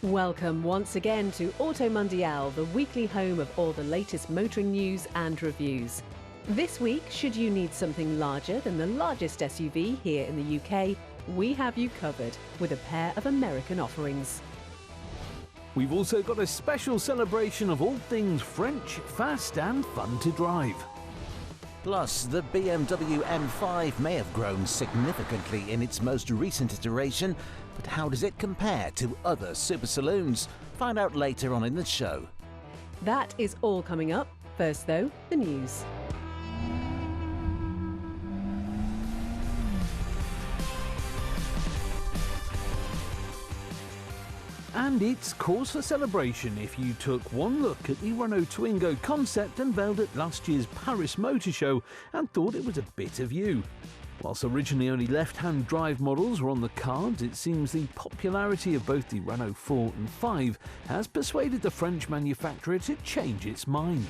Welcome once again to Auto Mundial, the weekly home of all the latest motoring news and reviews. This week, should you need something larger than the largest SUV here in the UK, we have you covered with a pair of American offerings. We've also got a special celebration of all things French, fast and fun to drive. Plus, the BMW M5 may have grown significantly in its most recent iteration, but how does it compare to other super saloons? Find out later on in the show. That is all coming up. First though, the news. And it's cause for celebration if you took one look at the Renault Twingo concept unveiled at last year's Paris Motor Show and thought it was a bit of you. Whilst originally only left-hand drive models were on the cards, it seems the popularity of both the Renault 4 and 5 has persuaded the French manufacturer to change its mind.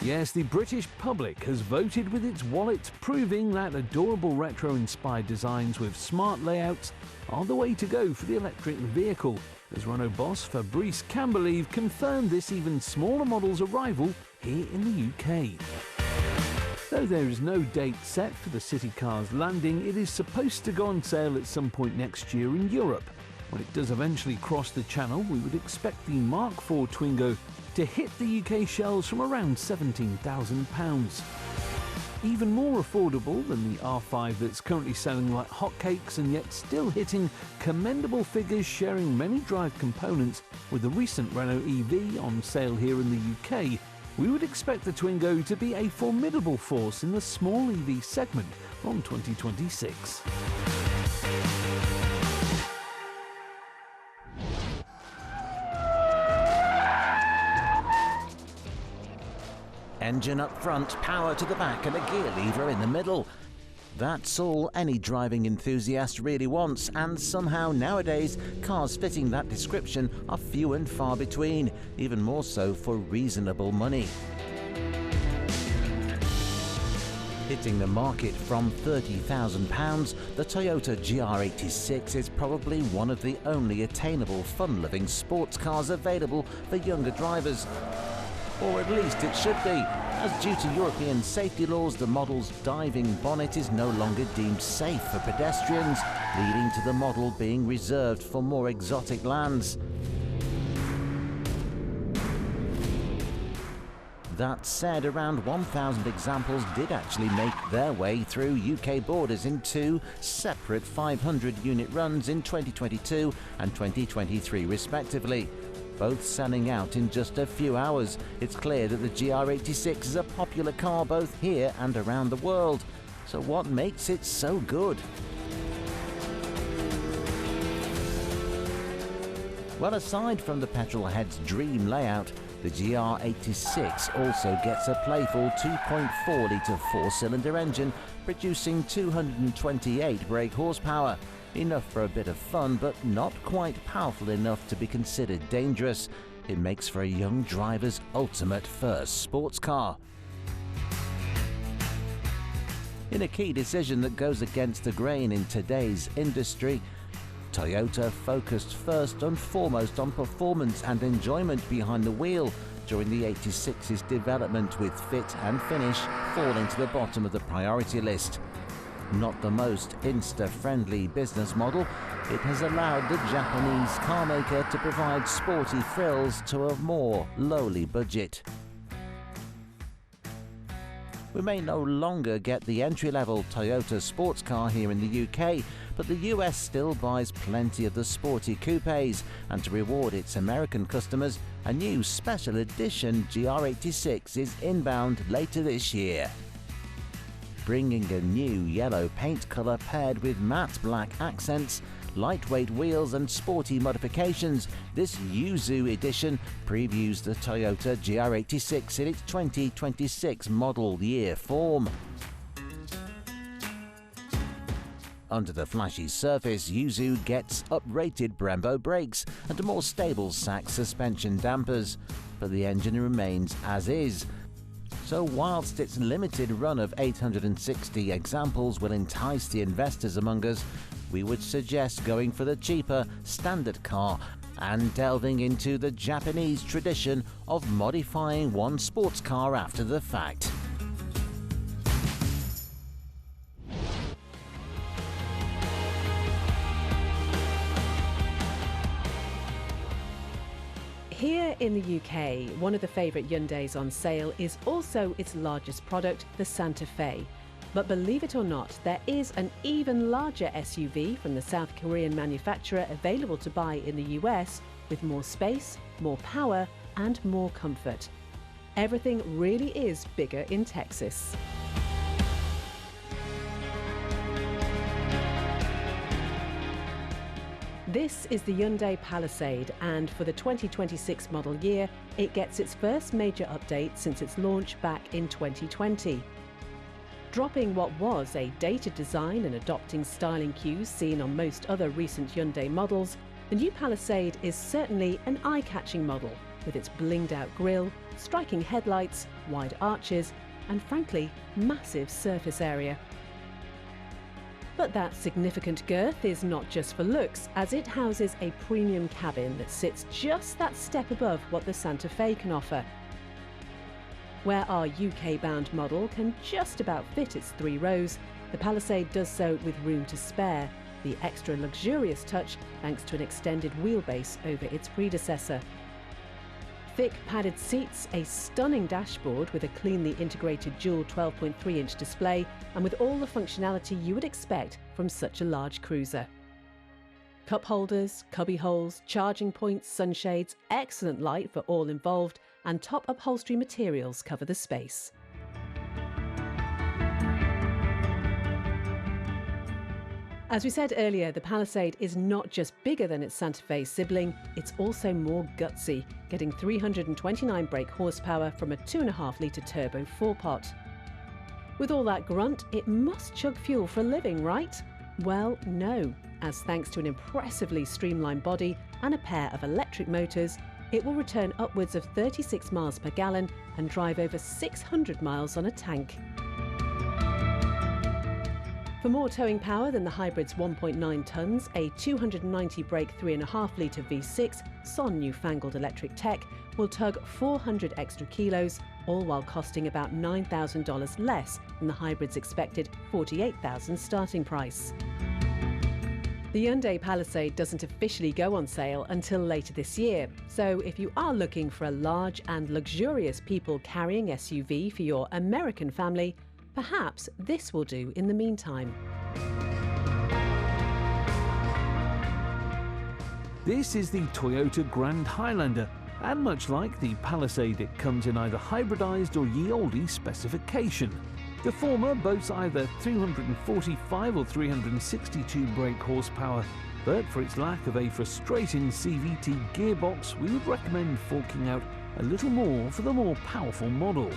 Yes, the British public has voted with its wallet, proving that adorable retro-inspired designs with smart layouts are the way to go for the electric vehicle, as Renault boss Fabrice Cambelive confirmed this even smaller model's arrival here in the UK. Though there is no date set for the city car's landing, it is supposed to go on sale at some point next year in Europe. When it does eventually cross the channel, we would expect the Mark IV Twingo to hit the UK shelves from around £17,000. Even more affordable than the R5 that's currently selling like hotcakes and yet still hitting commendable figures, sharing many drive components with the recent Renault EV on sale here in the UK, we would expect the Twingo to be a formidable force in the small EV segment from 2026. Engine up front, power to the back and a gear lever in the middle. That's all any driving enthusiast really wants, and somehow nowadays cars fitting that description are few and far between, even more so for reasonable money. Hitting the market from £30,000, the Toyota GR86 is probably one of the only attainable fun-loving sports cars available for younger drivers. Or at least it should be, as due to European safety laws, the model's diving bonnet is no longer deemed safe for pedestrians, leading to the model being reserved for more exotic lands. That said, around 1,000 examples did actually make their way through UK borders in two separate 500-unit runs in 2022 and 2023 respectively, both selling out in just a few hours. It's clear that the GR86 is a popular car both here and around the world. So what makes it so good? Well, aside from the petrolhead's dream layout, the GR86 also gets a playful 2.4-litre four-cylinder engine producing 228 brake horsepower. Enough for a bit of fun, but not quite powerful enough to be considered dangerous. It makes for a young driver's ultimate first sports car. In a key decision that goes against the grain in today's industry, Toyota focused first and foremost on performance and enjoyment behind the wheel during the 86's development, with fit and finish falling to the bottom of the priority list. Not the most Insta-friendly business model, it has allowed the Japanese carmaker to provide sporty frills to a more lowly budget. We may no longer get the entry-level Toyota sports car here in the UK, but the US still buys plenty of the sporty coupes, and to reward its American customers, a new special edition GR86 is inbound later this year. Bringing a new yellow paint colour paired with matte black accents, lightweight wheels and sporty modifications, this YUKU edition previews the Toyota GR86 in its 2026 model year form. Under the flashy surface, YUKU gets up-rated Brembo brakes and more stable Sachs suspension dampers, but the engine remains as is. So whilst its limited run of 860 examples will entice the investors among us, we would suggest going for the cheaper standard car and delving into the Japanese tradition of modifying one sports car after the fact. Here in the UK, one of the favourite Hyundais on sale is also its largest product, the Santa Fe. But believe it or not, there is an even larger SUV from the South Korean manufacturer available to buy in the US with more space, more power and more comfort. Everything really is bigger in Texas. This is the Hyundai Palisade, and for the 2026 model year, it gets its first major update since its launch back in 2020. Dropping what was a dated design and adopting styling cues seen on most other recent Hyundai models, the new Palisade is certainly an eye-catching model, with its blinged-out grille, striking headlights, wide arches, and frankly, massive surface area. But that significant girth is not just for looks, as it houses a premium cabin that sits just that step above what the Santa Fe can offer. Where our UK-bound model can just about fit its 3 rows, the Palisade does so with room to spare, the extra luxurious touch thanks to an extended wheelbase over its predecessor. Thick padded seats, a stunning dashboard with a cleanly integrated dual 12.3-inch display, and with all the functionality you would expect from such a large cruiser. Cup holders, cubby holes, charging points, sunshades, excellent light for all involved, and top upholstery materials cover the space. As we said earlier, the Palisade is not just bigger than its Santa Fe sibling, it's also more gutsy, getting 329 brake horsepower from a 2.5-litre turbo 4-pot. With all that grunt, it must chug fuel for a living, right? Well, no, as thanks to an impressively streamlined body and a pair of electric motors, it will return upwards of 36 miles per gallon and drive over 600 miles on a tank. For more towing power than the hybrid's 1.9 tonnes, a 290 brake 3.5-litre V6, son newfangled electric tech, will tug 400 extra kilos, all while costing about $9,000 less than the hybrid's expected $48,000 starting price. The Hyundai Palisade doesn't officially go on sale until later this year, so if you are looking for a large and luxurious people-carrying SUV for your American family, perhaps this will do in the meantime. This is the Toyota Grand Highlander, and much like the Palisade, it comes in either hybridised or ye olde specification. The former boasts either 345 or 362 brake horsepower, but for its lack of a frustrating CVT gearbox, we would recommend forking out a little more for the more powerful model.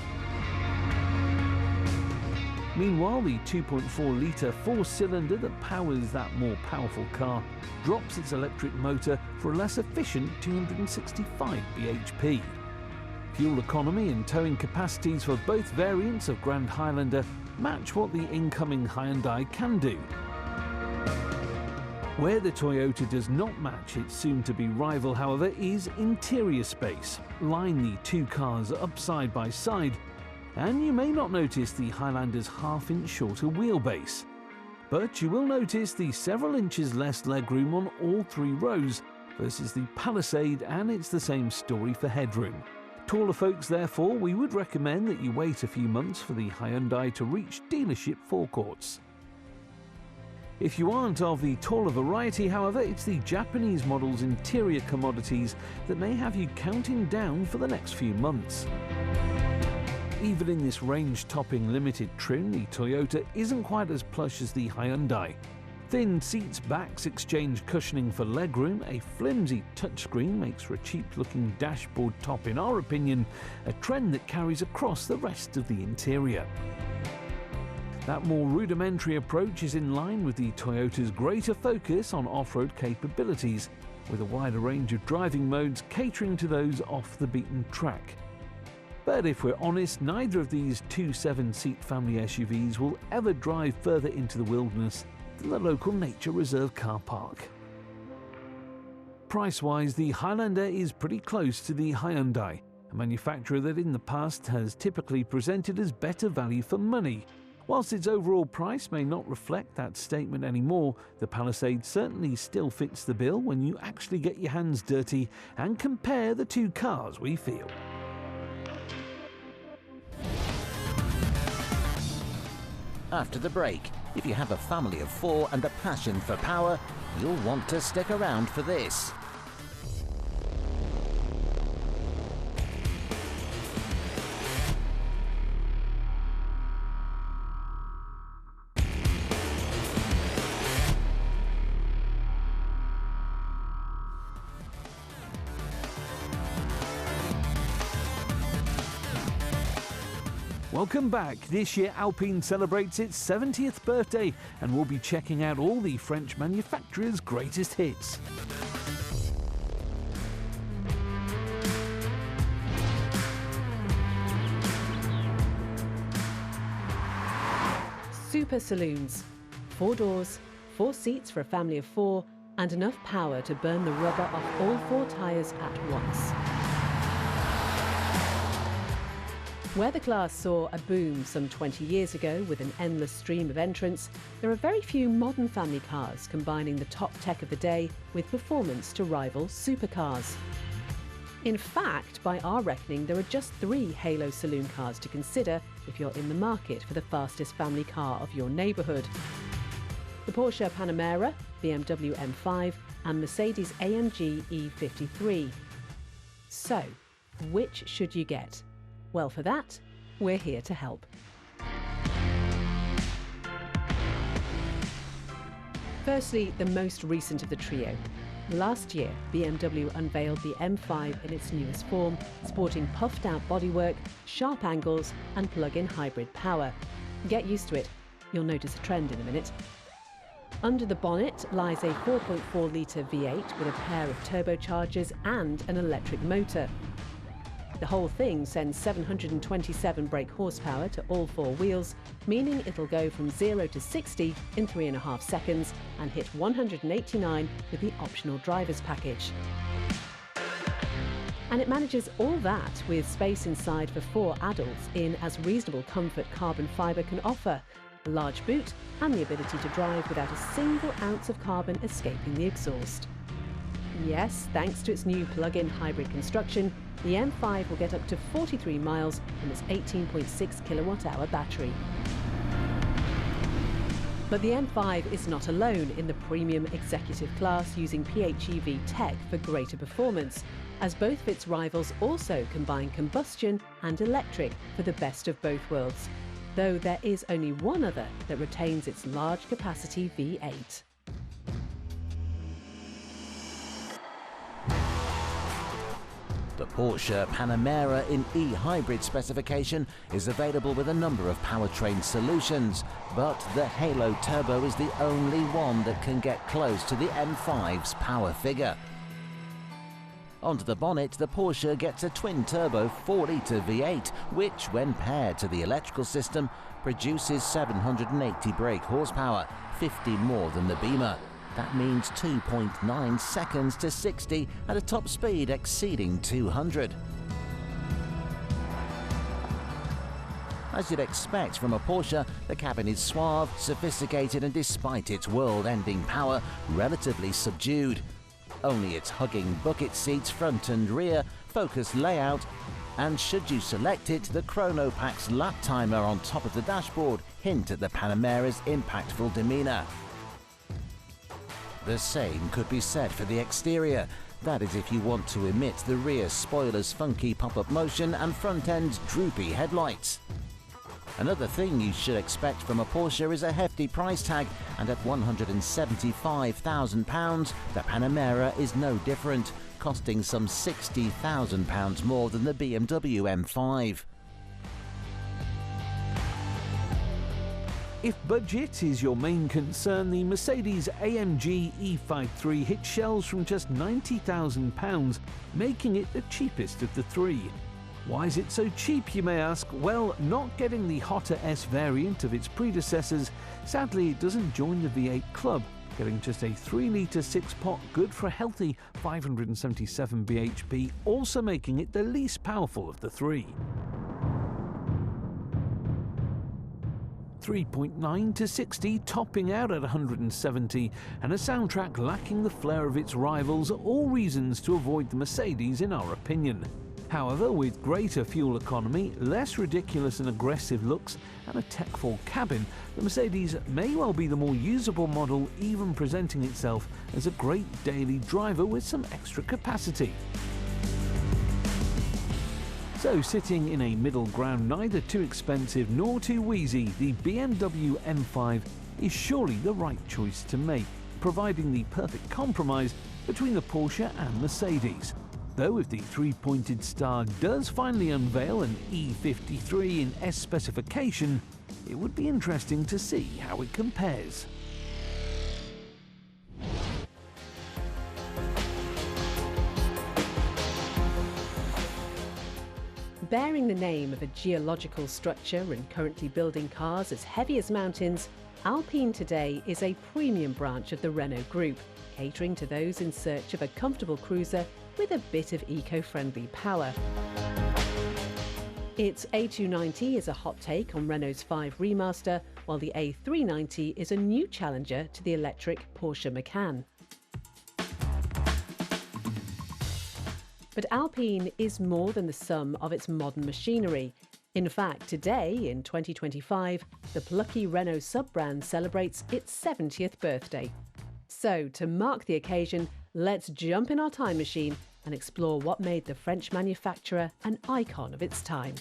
Meanwhile, the 2.4-litre 4-cylinder that powers that more powerful car drops its electric motor for a less efficient 265 bhp. Fuel economy and towing capacities for both variants of Grand Highlander match what the incoming HYUNDAI can do. Where the Toyota does not match its soon-to-be rival, however, is interior space. Line the two cars up side by side, and you may not notice the Highlander's half-inch shorter wheelbase. But you will notice the several inches less legroom on all 3 rows versus the Palisade, and it's the same story for headroom. Taller folks, therefore, we would recommend that you wait a few months for the HYUNDAI to reach dealership forecourts. If you aren't of the taller variety, however, it's the Japanese model's interior commodities that may have you counting down for the next few months. Even in this range-topping limited trim, the Toyota isn't quite as plush as the HYUNDAI. Thin seats, backs exchange cushioning for legroom, a flimsy touchscreen makes for a cheap-looking dashboard top in our opinion, a trend that carries across the rest of the interior. That more rudimentary approach is in line with the Toyota's greater focus on off-road capabilities, with a wider range of driving modes catering to those off the beaten track. But if we're honest, neither of these 2 7-seat family SUVs will ever drive further into the wilderness than the local nature reserve car park. price-wise, the Highlander is pretty close to the HYUNDAI, a manufacturer that in the past has typically presented as better value for money. Whilst its overall price may not reflect that statement anymore, the Palisade certainly still fits the bill when you actually get your hands dirty and compare the two cars, we feel. After the break, if you have a family of 4 and a passion for power, you'll want to stick around for this. Welcome back. This year Alpine celebrates its 70th birthday and we'll be checking out all the French manufacturers' greatest hits. Super saloons. 4 doors, 4 seats for a family of 4, and enough power to burn the rubber off all 4 tyres at once. Where the class saw a boom some 20 years ago with an endless stream of entrants, there are very few modern family cars combining the top tech of the day with performance to rival supercars. In fact, by our reckoning, there are just 3 Halo saloon cars to consider if you're in the market for the fastest family car of your neighbourhood. The Porsche Panamera, BMW M5 and Mercedes-AMG E53. So, which should you get? Well, for that, we're here to help. Firstly, the most recent of the trio. Last year, BMW unveiled the M5 in its newest form, sporting puffed-out bodywork, sharp angles and plug-in hybrid power. Get used to it. You'll notice a trend in a minute. Under the bonnet lies a 4.4-litre V8 with a pair of turbochargers and an electric motor. The whole thing sends 727 brake horsepower to all 4 wheels, meaning it'll go from 0 to 60 in 3.5 seconds and hit 189 with the optional driver's package. And it manages all that with space inside for 4 adults in as reasonable comfort carbon fibre can offer, a large boot and the ability to drive without a single ounce of carbon escaping the exhaust. Yes, thanks to its new plug-in hybrid construction, the M5 will get up to 43 miles from its 18.6 kilowatt-hour battery. But the M5 is not alone in the premium executive class using PHEV tech for greater performance, as both of its rivals also combine combustion and electric for the best of both worlds, though there is only one other that retains its large capacity V8. The Porsche Panamera in e-hybrid specification is available with a number of powertrain solutions, but the Halo Turbo is the only one that can get close to the M5's power figure. Onto the bonnet, the Porsche gets a twin-turbo 4-litre V8, which, when paired to the electrical system, produces 780 brake horsepower, 50 more than the Beamer. That means 2.9 seconds to 60 at a top speed exceeding 200. As you'd expect from a Porsche, the cabin is suave, sophisticated and, despite its world-ending power, relatively subdued. Only its hugging bucket seats front and rear, focus layout, and should you select it, the Chronopack's lap timer on top of the dashboard hint at the Panamera's impactful demeanour. The same could be said for the exterior. That is if you want to omit the rear spoiler's funky pop-up motion and front-end's droopy headlights. Another thing you should expect from a Porsche is a hefty price tag, and at £175,000, the Panamera is no different, costing some £60,000 more than the BMW M5. If budget is your main concern, the Mercedes-AMG E53 hits shelves from just £90,000, making it the cheapest of the 3. Why is it so cheap, you may ask? Well, not getting the hotter S variant of its predecessors, sadly it doesn't join the V8 club, getting just a 3-litre 6-pot good for a healthy 577 bhp, also making it the least powerful of the three. 3.9 to 60, topping out at 170, and a soundtrack lacking the flair of its rivals are all reasons to avoid the Mercedes in our opinion. However, with greater fuel economy, less ridiculous and aggressive looks, and a tech-full cabin, the Mercedes may well be the more usable model, even presenting itself as a great daily driver with some extra capacity. So, sitting in a middle ground, neither too expensive nor too wheezy, the BMW M5 is surely the right choice to make, providing the perfect compromise between the Porsche and Mercedes. Though if the three-pointed star does finally unveil an E53 in S specification, it would be interesting to see how it compares. Bearing the name of a geological structure and currently building cars as heavy as mountains, Alpine today is a premium branch of the Renault Group, catering to those in search of a comfortable cruiser with a bit of eco-friendly power. Its A290 is a hot take on Renault's 5 Remaster, while the A390 is a new challenger to the electric Porsche Macan. But Alpine is more than the sum of its modern machinery. In fact, today, in 2025, the plucky Renault sub-brand celebrates its 70th birthday. So, to mark the occasion, let's jump in our time machine and explore what made the French manufacturer an icon of its time.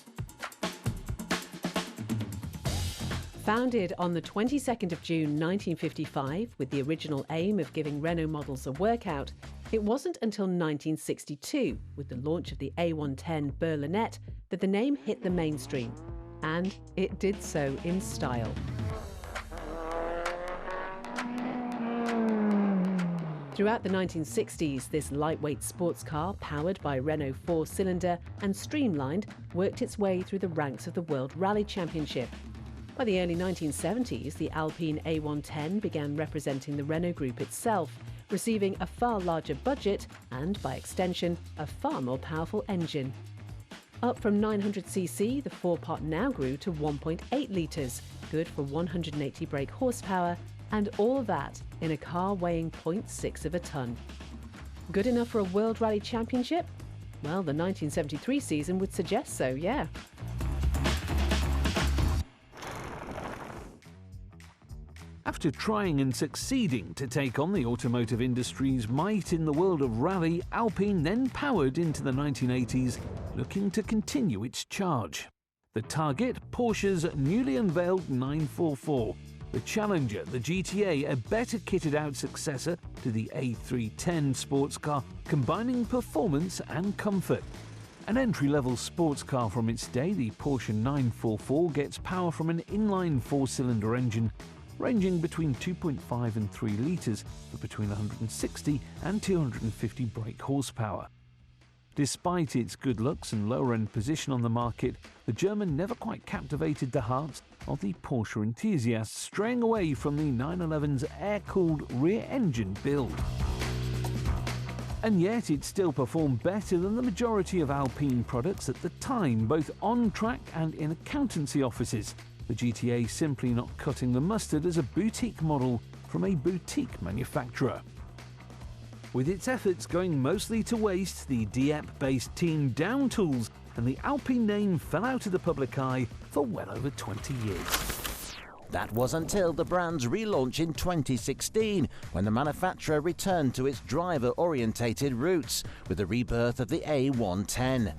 Founded on the 22nd of June 1955 with the original aim of giving Renault models a workout, it wasn't until 1962, with the launch of the A110 Berlinette, that the name hit the mainstream. And it did so in style. Throughout the 1960s, this lightweight sports car, powered by Renault 4-cylinder and streamlined, worked its way through the ranks of the World Rally Championship. By the early 1970s, the Alpine A110 began representing the Renault Group itself, receiving a far larger budget and, by extension, a far more powerful engine. Up from 900cc, the 4-pot now grew to 1.8 litres, good for 180 brake horsepower, and all of that in a car weighing 0.6 of a tonne. Good enough for a World Rally Championship? Well, the 1973 season would suggest so, yeah. After trying and succeeding to take on the automotive industry's might in the world of rally, Alpine then powered into the 1980s, looking to continue its charge. The target, Porsche's newly unveiled 944. The Challenger, the GTA, a better kitted out successor to the A310 sports car, combining performance and comfort. An entry-level sports car from its day, the Porsche 944 gets power from an inline 4-cylinder engine ranging between 2.5 and 3 litres, but between 160 and 250 brake horsepower. Despite its good looks and lower-end position on the market, the German never quite captivated the hearts of the Porsche enthusiasts, straying away from the 911's air-cooled rear-engine build. And yet it still performed better than the majority of Alpine products at the time, both on track and in accountancy offices, the GTA simply not cutting the mustard as a boutique model from a boutique manufacturer. With its efforts going mostly to waste, the Dieppe-based team down tools, and the Alpine name fell out of the public eye for well over 20 years. That was until the brand's relaunch in 2016, when the manufacturer returned to its driver-orientated roots with the rebirth of the A110.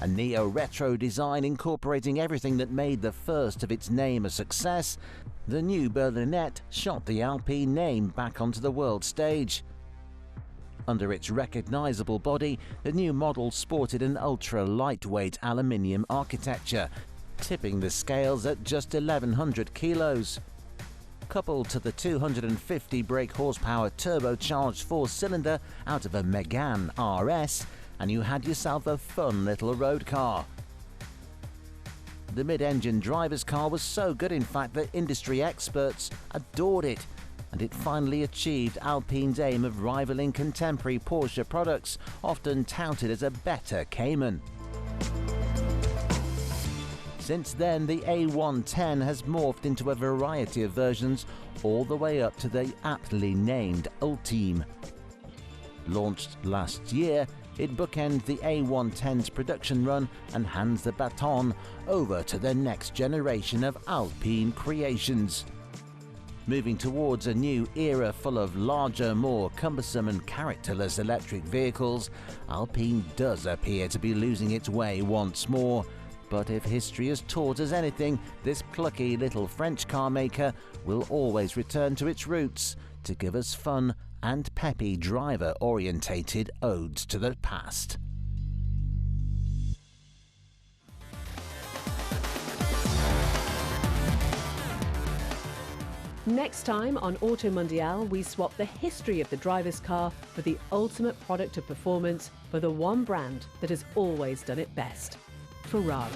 A neo-retro design incorporating everything that made the first of its name a success, the new Berlinette shot the Alpine name back onto the world stage. Under its recognisable body, the new model sported an ultra-lightweight aluminium architecture, tipping the scales at just 1,100 kilos. Coupled to the 250 brake horsepower turbocharged 4-cylinder out of a Megane RS, and you had yourself a fun little road car. The mid-engine driver's car was so good, in fact, that industry experts adored it, and it finally achieved Alpine's aim of rivaling contemporary Porsche products, often touted as a better Cayman. Since then, the A110 has morphed into a variety of versions, all the way up to the aptly named Ultime. Launched last year, it bookends the A110's production run and hands the baton over to the next generation of Alpine creations. Moving towards a new era full of larger, more cumbersome and characterless electric vehicles, Alpine does appear to be losing its way once more. But if history has taught us anything, this plucky little French car maker will always return to its roots to give us fun and peppy driver-orientated odes to the past. Next time on Auto Mundial, we swap the history of the driver's car for the ultimate product of performance for the one brand that has always done it best: Ferrari.